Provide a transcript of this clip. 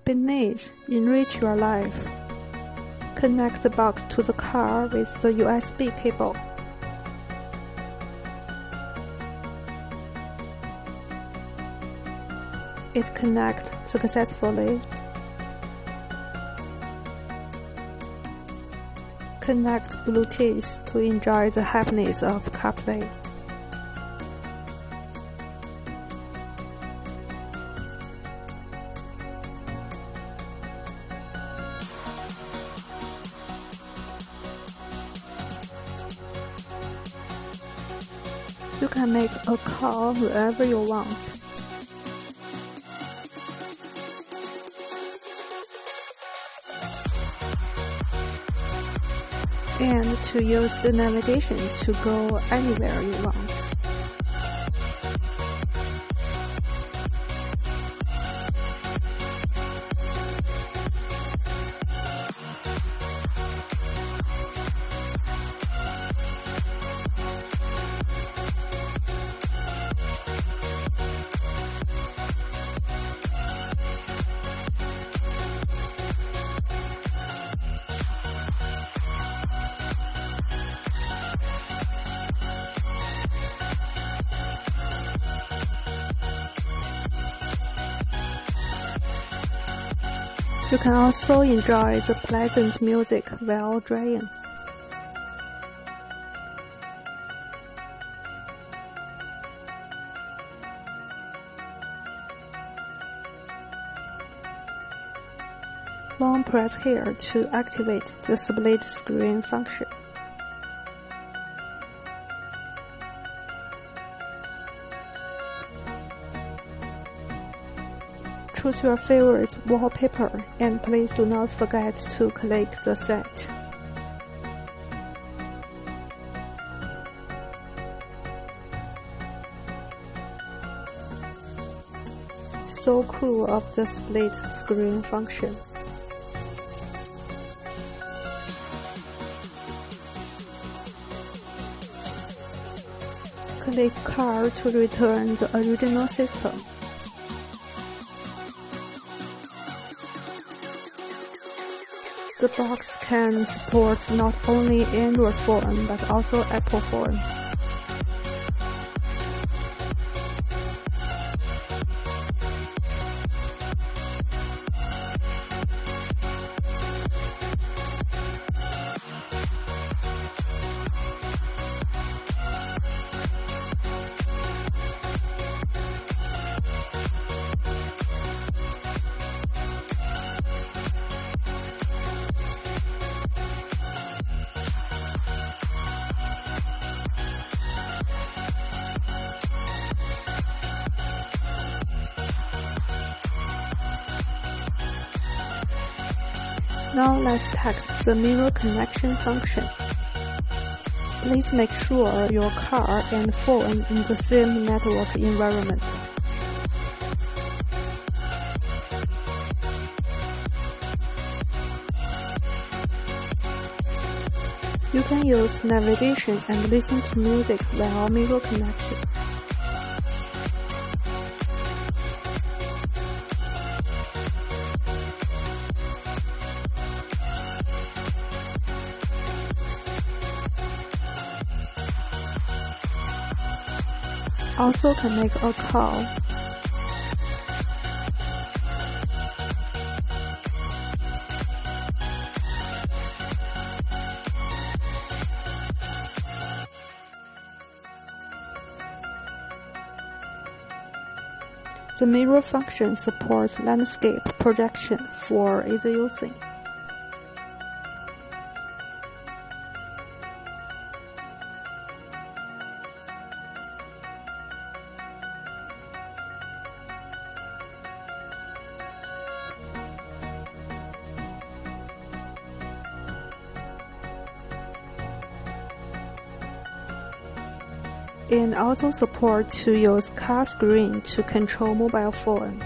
Binize, enrich your life. Connect the box to the car with the USB cable. It connects successfully. Connect Bluetooth to enjoy the happiness of CarPlay. You can make a call wherever you want. And to use the navigation to go anywhere you want. You can also enjoy the pleasant music while driving. Long press here to activate the split screen function. Choose your favorite wallpaper and please do not forget to click the set. So cool of the split screen function. Click Car to return the original system. The box can support not only Android phone but also Apple phone. Now let's test the mirror connection function. Please make sure your car and phone in the same network environment. You can use navigation and listen to music while mirror connection. Also can make a call. The mirror function supports landscape projection for easy using. And also support to use car screen to control mobile phone.